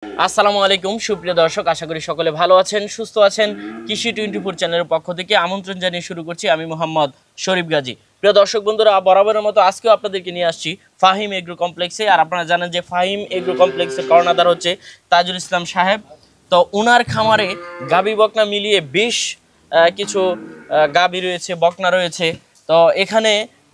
আসসালামু আলাইকুম সুপ্রিয় দর্শক, আশা করি সকলে ভালো আছেন, সুস্থ আছেন। কৃষি 24 চ্যানেলের পক্ষ থেকে আমন্ত্রণ জানিয়ে শুরু করছি আমি মোহাম্মদ শরীফ গাজী। প্রিয় দর্শক বন্ধুরা, বরাবরের মতো আজকেও আপনাদেরকে নিয়ে আসছি ফাহিম এগ্রো কমপ্লেক্সে। আর আপনারা জানেন যে ফাহিম এগ্রো কমপ্লেক্সের কর্ণধার হচ্ছে তাজুল ইসলাম সাহেব। তো উনার খামারে গাবি বকনা মিলিয়ে বেশ কিছু গাবি রয়েছে, বকনা রয়েছে। তো এখানে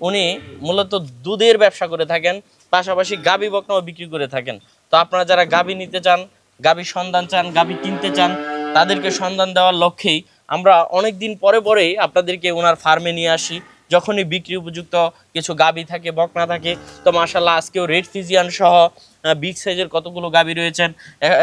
উনি মূলত দুধের ব্যবসা করে থাকেন, পাশাপাশি গাবি বকনাও বিক্রি করে থাকেন। তো আপনারা যারা গাবি নিতে চান, গাবির সন্ধান চান, গাবি কিনতে চান, তাদেরকে সন্ধান দেওয়ার লক্ষ্যেই আমরা অনেক দিন পরে পরেই আপনাদেরকে ওনার ফার্মে নিয়ে আসি। যখনই বিক্রি উপযুক্ত কিছু গাবি থাকে, বকনা থাকে। তো মাশাল্লাহ আজকেও রেড ফিজিয়ান সহ বিগ সাইজের কতগুলো গাবি রয়েছেন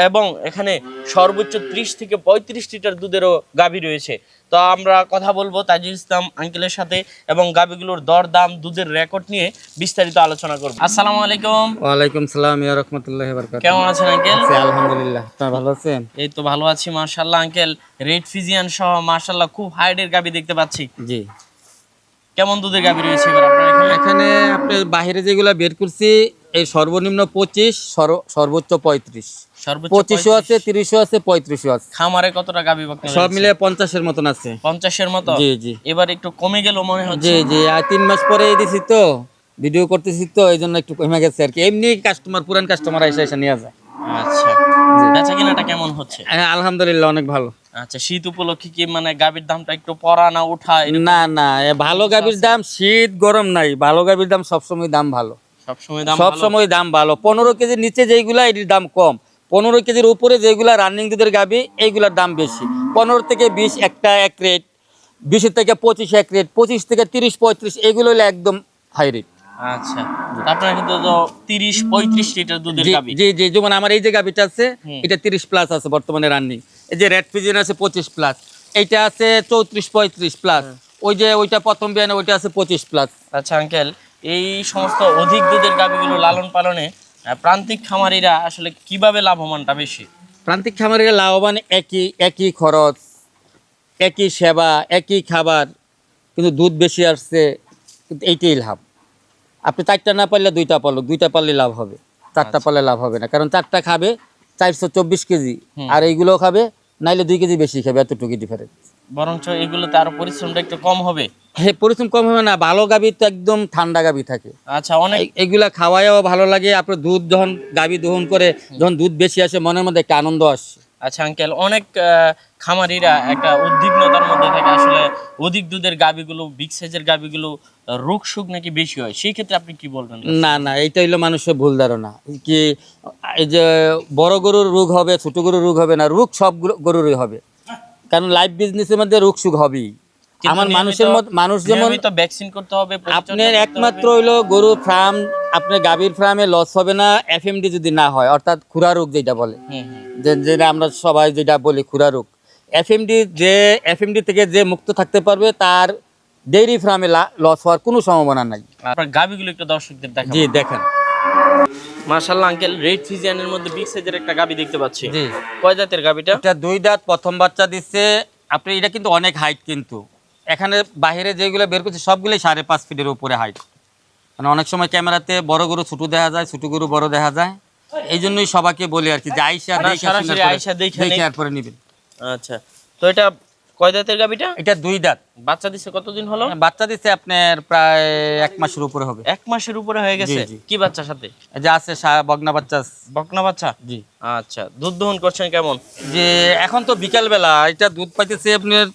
এবং এখানে সর্বোচ্চ 30 থেকে 35 লিটার দুধেরও গাবি রয়েছে। তো আমরা কথা বলবো তাজুল ইসলাম আঙ্কেলের সাথে এবং গাবিগুলোর দর দাম, দুধের রেকর্ড নিয়ে বিস্তারিত আলোচনা করব। আসসালামু আলাইকুম। ওয়ালাইকুম সালাম ইয়া রাহমাতুল্লাহি ওয়া বারাকাতুহু। কেমন আছেন আঙ্কেল? আলহামদুলিল্লাহ, আপনি ভালো আছেন? এই তো ভালো আছি মাশাআল্লাহ আঙ্কেল। রেড ফিজিয়ান সহ মাশাআল্লাহ খুব হাইডের গাবি দেখতে পাচ্ছি। জি, কেমন দুধের গাবি রয়েছে এবার আপনার এখানে? এখানে আপনি বাইরে যেগুলা বের করছি, এই সর্বনিম্ন 25, সর্বোচ্চ 35। সর্বোচ্চ 25ও আছে, 30ও আছে, 35ও আছে। খামারে কতটা গাবি বকনা সব রয়েছে? মিলে 50-এর মতন আছে। 50-এর মতো? জি জি এবার একটু কমে গেল মনে হচ্ছে। জি জি, আর 3 মাস পরে দিছি তো, ভিডিও করতেছি তো, এই জন্য একটু কমে গেছে আর কি। এমনি কাস্টমার, পুরান কাস্টমার এসে নিয়ে যায়। আচ্ছা, বেচা কিনাটা কেমন হচ্ছে? হ্যাঁ, আলহামদুলিল্লাহ অনেক ভালো। আচ্ছা, শীত উপলক্ষে কি মানে গাবির দামটা একটু পড়া না ওঠা? না না, ভালো গাভীর দাম শীত গরম নাই, ভালো গাভীর দাম সবসময় দাম ভালো। সবসময় দাম সব ভালো? সময় দাম ভালো। 15 কেজির নিচে যেগুলা এটির দাম কম, 15 কেজির উপরে যেগুলা রানিং দুধের গাভী এইগুলার দাম বেশি। 15 থেকে 20 একটা এক রেট, 20 থেকে 25 এক রেট, 25 থেকে 30-35 এগুলো হলো একদম হাই রেট। আচ্ছা, আপনার কিন্তু তো 30-35 লিটার দুধের গাবি। জি জি, যেমন আমার এই যে গাভীটা আছে, হুম। এটা 30 প্লাস আছে বর্তমানে রানিং। এই যে রেড ফিজিয়ান আছে 25 প্লাস, এইটা আছে 34-35 প্লাস। ওই যে ওইটা প্রথম বিয়ানে ওইটা আছে 25 প্লাস। আচ্ছা আঙ্কেল, এই সমস্ত অধিক দুধের গাভীগুলো লালন পালনে প্রান্তিক খামারিরা আসলে কিভাবে লাভবানটা বেশি? প্রান্তিক খামারের লাভবান একই একই খরচ, একই সেবা, একই খাবার, কিন্তু দুধ বেশি আসছে, কিন্তু এইটাই লাভ। আপনি 4টা না পারলে 2টা পারলো, 2টা পারলে লাভ হবে, 4টা পারলে লাভ হবে না। কারণ 4টা খাবে 424 কেজি, আর এইগুলো খাবে নাইলে 2 কেজি বেশি খাবে, এতটুকু ডিফারেন্স। বরঞ্চ এগুলোতে আরো পরিশ্রমটা একটু কম হবে। হ্যাঁ, পরিশ্রম কম হবে না, ভালো গাভী তো একদম ঠান্ডা গাভী থাকে। আচ্ছা, অনেক এগুলা খাওয়ায়ও ভালো লাগে। আপনার দুধ যখন গাভী দহন করে, যখন দুধ বেশি আসে, মনের মধ্যে একটা আনন্দ আসে। আচ্ছা আঙ্কেল, অনেক খামারিরা একটা উদ্বিগ্নতার মধ্যে থাকে আসলে অধিক দুধের গাভীগুলো, বিগ সাইজের গাভীগুলো রোগ সুখ নাকি বেশি হয়। সেই ক্ষেত্রে আপনি কি বলবেন? না না, এইটা হইলো মানুষের ভুল ধারণা। কি এই যে বড় গরুর রোগ হবে, ছোট গরুর রোগ হবে না, রোগ সব গরুরই হবে। কারণ লাইফ বিজনেসের মধ্যে রোগ সুখ হবেই। আমার মানুষের মত মানুষ যেমন নিয়মিত ভ্যাকসিন করতে হবে, আপনার একমাত্র হইলো গরু ফার্ম, আপনার গাভীর ফার্মে লস হবে না এফএমডি যদি না হয়, অর্থাৎ খুরা রোগ যেটা বলে, যেটা আমরা সবাই যেটা বলি খুরা রোগ। এফএমডি থেকে যে মুক্ত থাকতে পারবে, তার ডেইরি ফার্মে লস হওয়ার কোনো সম্ভাবনা নাই। আপনার গাভীগুলো একটু দর্শকদের দেখাবো। জি দেখেন। মাশাআল্লাহ আঙ্কেল, রেড ফিজিয়ানের মধ্যে বিগ সাইজের একটা গাভী দেখতে পাচ্ছি। জি, কয় জাতের গাভীটা? এটা 2 দাঁত, প্রথম বাচ্চা দিচ্ছে। আপনি এটা কিন্তু অনেক হাইট, কিন্তু এখানে বাইরে যেগুলো বের করছে সবগুলোই 5.5 ফিটের উপরে হাইট। মানে অনেক সময় ক্যামেরাতে বড় গরু ছোট দেখা যায়, ছোট গরু বড় দেখা যায়। এই জন্যই সবাইকে বলি আর কি, যে সরাসরি আইসা দেখে আর পরে নিবেন। আচ্ছা, তো এটা কয় দাঁতের গাভীটা? এটা 2 দাঁত। বাচ্চা দিছে কতদিন হলো? বাচ্চা দিচ্ছে আপনার প্রায় 1 মাসের উপরে হবে। 1 মাসের উপরে হয়ে গেছে। জি। কি বাচ্চার সাথে? এই যে আছে বগনা বাচ্চা আছে। বকনা বাচ্চা? জি। আচ্ছা, দুধ দহন করছেন কেমন? যে এখন তো বিকাল বেলা, এটা দুধ পাইতেছে আপনার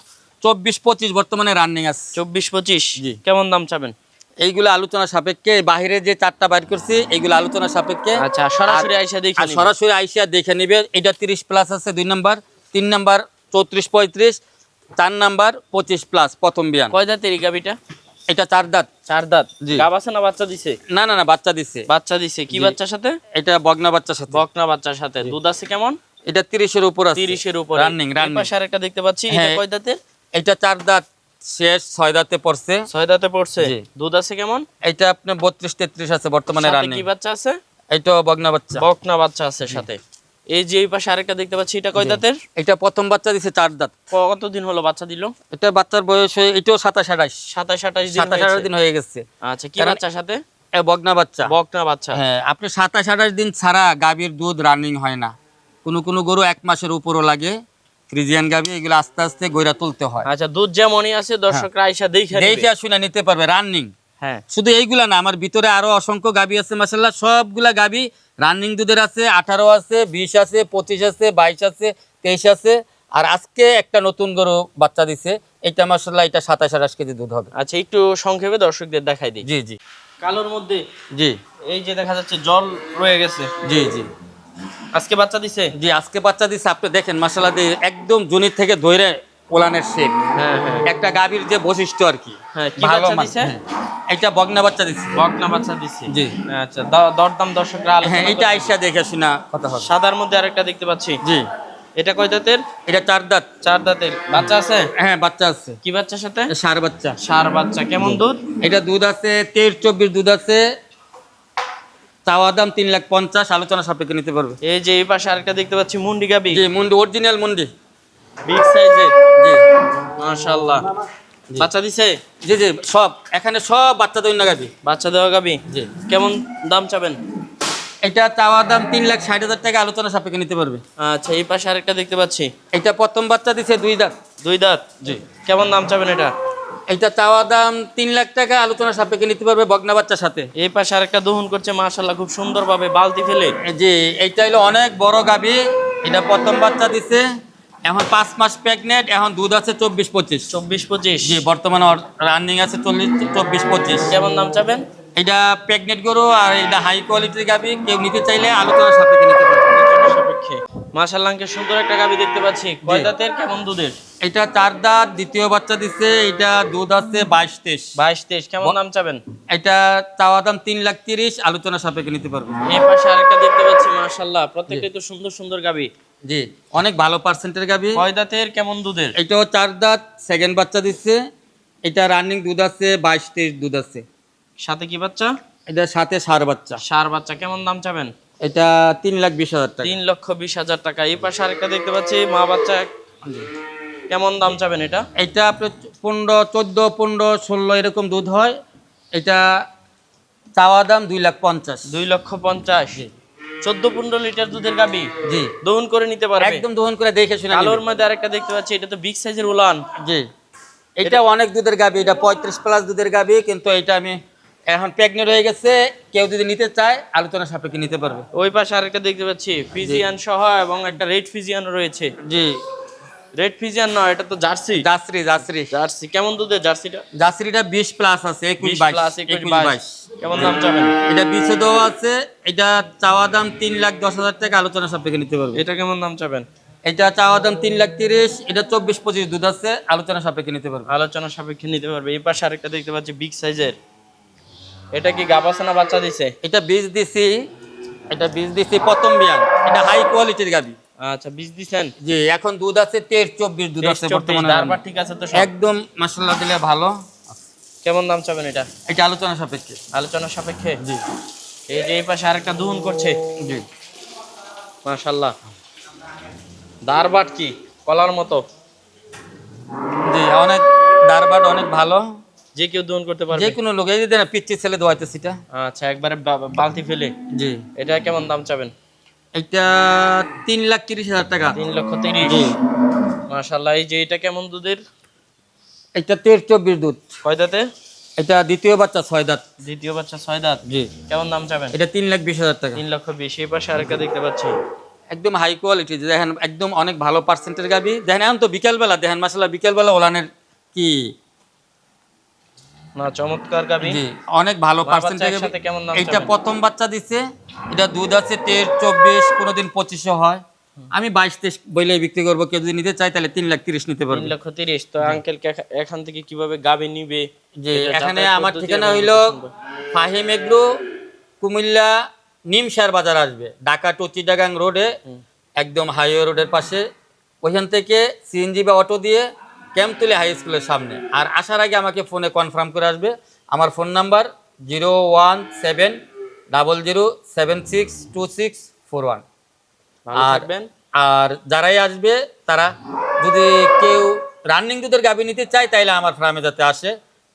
24-25 বর্তমানে রানিং আছে। 24-25? জি। কেমন দাম চাবেন? এইগুলো আলোচনা সাপেক্ষে, বাইরে যে 4টা বাইর করছি এইগুলো আলোচনা সাপেক্ষে। আচ্ছা, সরাসরি আইসা দেখে আর নিবেন। সরাসরি আইসা দেখে নিবে। এটা 30 প্লাস আছে 2 নাম্বার, 3 নাম্বার 34-35, 4 নাম্বার 25 প্লাস প্রথম বিয়ান। কয় দাঁতের এই গাভীটা? এটা 4 দাঁত। 4 দাঁত। জি। গাব আছে না বাচ্চা দিছে? না না না, বাচ্চা দিচ্ছে। বাচ্চা দিছে। কি জি। বাচ্চার সাথে? এটা বগনা বাচ্চার সাথে। বকনা বাচ্চার সাথে। দুধ আছে কেমন? এটা 30-এর উপর আছে। 30-এর উপরে। রানিং এই পাশে আরেকটা দেখতে পাচ্ছি, এটা হ্যাঁ। কয় দাঁতের? এটা 4 দাঁত শেষ, 6 দাঁতে পড়ছে। 6 দাঁতে পড়ছে। জি। দুধ আছে কেমন? এটা আপনার 32-33 আছে বর্তমানে সাথে রানিং। কি বাচ্চা আছে? এটা বগনা বাচ্চা। বকনা বাচ্চা আছে সাথে। এই যে এই পাশে আরেকটা দেখতে পাচ্ছি, এটা কয় জি। দাঁতের? এটা প্রথম বাচ্চা দিছে 4 দাঁত। কতদিন হলো বাচ্চা দিল? এটা বাচ্চার বয়স এটাও 27-28 27-28 দিন 27-28 দিন হয়ে গেছে। আচ্ছা, কি কারণ- বাচ্চার সাথে? বগনা বাচ্চা। বকনা বাচ্চা। হ্যাঁ, আপনি 27-28 দিন ছাড়া গাভীর দুধ রানিং হয় না। কোনো গরু 1 মাসের উপরও লাগে। ফ্রিজিয়ান গাভী এগুলো আস্তে আস্তে গইরা তুলতে হয়। আচ্ছা, দুধ যেমনই আছে দর্শকরা আইসা দেখে দেখে শুনে নিতে পারবে রানিং। হ্যাঁ, শুধু এইগুলা না, আমার ভিতরে আরো অসংখ্য গাভী আছে মাশাআল্লাহ। সবগুলা গাভী রানিং দুধের আছে, 18 আছে, 20 আছে, 25 আছে, 22 আছে, 23 আছে। আর আজকে একটা নতুন গরু বাচ্চা দিছে, এটা মাশাআল্লাহ এটা 27-28 কেজি দুধ হবে। আচ্ছা একটু সংক্ষেপে দর্শকদের দেখাই দিই। জি জি কালোর মধ্যে জি এই যে দেখা যাচ্ছে জল রয়ে গেছে, জি জি আজকে বাচ্চা দিছে। জি আজকে বাচ্চা দিছে। আপনি দেখেন মাশাআল্লাহ একদম জুনির থেকে ধরে ওলানের শেপ। হ্যাঁ হ্যাঁ একটা গাভীর যে বৈশিষ্ট্য আর কি। হ্যাঁ, কি ভালো বাচ্চা মান। দিছে? হ্যাঁ, এটা বগনা বাচ্চা দিছে। বকনা বাচ্চা দিছে। জি। আচ্ছা, দরদাম দর্শকরা হ্যাঁ, আলোচনা এটা করবে। আইসা দেখে শোনা কথা হবে। সাদার মধ্যে আরেকটা দেখতে পাচ্ছি, জি, এটা কয় দাঁতের? এটা 4 দাঁত। 4 দাঁতের। বাচ্চা আছে? হ্যাঁ, বাচ্চা আছে। কি বাচ্চার সাথে? ষাঁড় বাচ্চা। ষাঁড় বাচ্চা। কেমন দুধ? এটা দুধ আছে 23-24 দুধ আছে। চাওয়া দাম 3,50,000, আলোচনা সাপেক্ষে নিতে পারবে। এই যে এই পাশে আরেকটা দেখতে পাচ্ছি মুন্ডি গাবি, জি, মুন্ডি অরিজিনাল মুন্ডি। বিগ সাইজের। জি মাশাআল্লাহ। বাচ্চা দিছে? জি জি সব এখানে সব বাচ্চা দৈন্য গাবি। বাচ্চা দেওয়া গাবি। জি। কেমন দাম চাবেন? এটা চাওয়া দাম 3,60,000 টাকা, আলোচনা সাপেক্ষে নিতে পারবে। আচ্ছা, এই পাশে আরেকটা দেখতে পাচ্ছি, এটা প্রথম বাচ্চা দিছে 2 দাঁত। 2 দাঁত। জি। কেমন দাম চাবেন এটা? এটা চাওয়া দাম 3 লাখ টাকা, আলোচনা সাপেক্ষে নিতে পারবে বগনা বাচ্চার সাথে। এই পাশে আরেকটা দহন করছে মাশাআল্লাহ খুব সুন্দরভাবে বালতি ফেলে। জি, এইটা হলো অনেক বড় গাভী। এটা প্রথম বাচ্চা দিছে, এখন 5 মাস প্রেগনেন্ট, এখন দুধ আছে 24-25। 24-25। জি, বর্তমানে রানিং আছে 24-25। কেমন দাম চাবেন? এটা প্রেগনেন্ট গরু আর এটা হাই কোয়ালিটির গাভী, কেউ নিতে চাইলে আলোচনা সাপেক্ষে নিতে পারবে। আলোচনা সাপেক্ষে। মাশাআল্লাহ সুন্দর একটা গাবি দেখতে পাচ্ছি। কয় জি। দাঁতের, কেমন দুধের? এটা 4 দাঁত, দ্বিতীয় বাচ্চা দিছে। এটা দুধ আছে 22-23। 22-23। কেমন দাম চাবেন? এটা চাওয়া দাম 3,30,000, আলোচনা সাপেক্ষে নিতে পারবে। এই পাশে আরেকটা দেখতে পাচ্ছি মাশাআল্লাহ, প্রত্যেকটাই তো সুন্দর সুন্দর গাবি। জি, অনেক ভালো পার্সেন্টের গাভী। কয় দাঁতের, কেমন দুধের? এটাও 4 দাঁত, সেকেন্ড বাচ্চা দিচ্ছে। এটা রানিং দুধ আছে 22-23 দুধ আছে। সাথে কি বাচ্চা? এটা সাথে ষাঁড় বাচ্চা। ষাঁড় বাচ্চা। কেমন দাম চাবেন? এটা 3,20,000 টাকা। 3,20,000 টাকা। এই পাশে আরেকটা দেখতে পাচ্ছি মা বাচ্চা, কেমন দাম চাবেন এটা? এটা আপনার 15, 14, 15, 16 এরকম দুধ হয়। এটা চাওয়া দাম 2,50,000। 2,50,000। 14-15 লিটার দুধের গাবি জি, দহন করে নিতে পারবে। একদম দহন করে দেখে শুনে কালোর নিবে। মধ্যে আরেকটা দেখতে পাচ্ছি, এটা তো বিগ সাইজের উলান। জি, এটা অনেক দুধের গাভী। এটা 35+ দুধের গাভী, কিন্তু এটা আমি এখন প্রেগনেন্ট হয়ে গেছে। কেউ যদি নিতে চায় আলোচনা সাপেক্ষে নিতে পারবে। ওই পাশে আরেকটা দেখতে পাচ্ছি ফিজিয়ান সহ, এবং একটা রেড ফিজিয়ান রয়েছে। জি, রেড ফিজিয়ান নয়, এটা তো জার্সি। জার্সি। জার্সি। কেমন দুধের জার্সিটা? জার্সিটা 20+ আছে, 20+, 21-22। কেমন দাম চাবেন? এটা বিছে দেওয়া আছে। এটা চাওয়া দাম 3,10,000 টাকা, আলোচনা সাপেক্ষে নিতে পারবে। এটা কেমন দাম চাবেন? এটা চাওয়া দাম 3,30,000। এটা 24-25 দুধ আছে, আলোচনা সাপেক্ষে নিতে পারবে। আলোচনা সাপেক্ষে নিতে পারবে। এই পাশে আরেকটা দেখতে পাচ্ছি বিগ সাইজের, এটা কি গাবাসানা বাচ্চা দিছে? এটা বীজ দিছি। এটা বীজ দিছি প্রথম বিয়ান। এটা হাই কোয়ালিটির গাভী। আচ্ছা, বীজ দিছেন? জি, এখন দুধ আছে 23-24 দুধ আছে বর্তমানে। দারবার ঠিক আছে তো সব? একদম মাশাআল্লাহ দিলে ভালো। কেমন দাম চাবেন এটা? এটা আলোচনা সাপেক্ষে। আলোচনা সাপেক্ষে। জি এই যে এই পাশে আরেকটা দহন করছে জি মাশাআল্লাহ, দারবাট কি কলার মতো। জি, অনেক দারবাট অনেক ভালো। যে কেউ দহন করতে পারবে, যে কোনো লোক। এই যে পিচ্ছি ছেলে দোয়াইতেছে এটা। আচ্ছা, একবারে বালতি ফেলে। জি, এটা কেমন দাম চাবেন? এটা 3,30,000 টাকা। 3,30,000। মাশাআল্লাহ। এই যে এটা কেমন দুধের? এটা 23-24 দুধ। কয় দাঁতে? এটা দ্বিতীয় বাচ্চা 6 দাঁত। দ্বিতীয় বাচ্চা 6 দাঁত। জি, কেমন দাম চাবেন? এটা 3,20,000 টাকা। 3,20,000। এই পাশে আরেকটা দেখতে পাচ্ছি, একদম হাই কোয়ালিটি। দেখেন একদম অনেক ভালো পার্সেন্টের গাবি। দেখেন এখন তো বিকেলবেলা, দেখেন মাশাআল্লাহ বিকেলবেলা ওলানের কি না চমৎকার গাবি। জি, অনেক ভালো মা পার্সেন্টের বাচ্চা একসাথে কেমন দাম এটা চাবেন? প্রথম বাচ্চা দিছে। এটা দুধ আছে 23-24, কোনোদিন 25 হয়। আমি 22-23 বইলে বিক্রি করবো। কেউ যদি নিতে চায় তাহলে 3,30,000 নিতে পারবে। 3,30,000। তো আঙ্কেল এখান থেকে কিভাবে গাবি নিবে? যে এটা এখানে যাতায়াত আমার পদ্ধতি ঠিকানা এবং হইল কিছু ফাহিম এগ্রো, কুমিল্লা নিমশার বাজার আসবে, ঢাকা টু চিটাগাং রোডে, একদম হাইওয়ে রোডের পাশে। ওইখান থেকে সিএনজি বা অটো দিয়ে ক্যাম্পতুলি হাই স্কুলের সামনে। আর আসার আগে আমাকে ফোনে কনফার্ম করে আসবে। আমার ফোন নাম্বার 01700762641। ভালো আর থাকবেন। আর যারাই আসবে তারা যদি কেউ রানিং দুধের গাভী নিতে চায় তাইলে আমার ফার্মে যাতে আসে।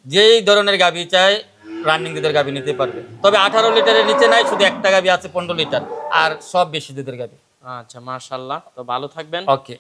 যেই ধরনের গাভী চায় রানিং দুধের গাভী নিতে পারবে। তবে 18 লিটারের নিচে নাই, শুধু একটা গাভী আছে 15 লিটার, আর সব বেশি দুধের গাভী। আচ্ছা, মাশাআল্লাহ। তো ভালো থাকবেন। ওকে।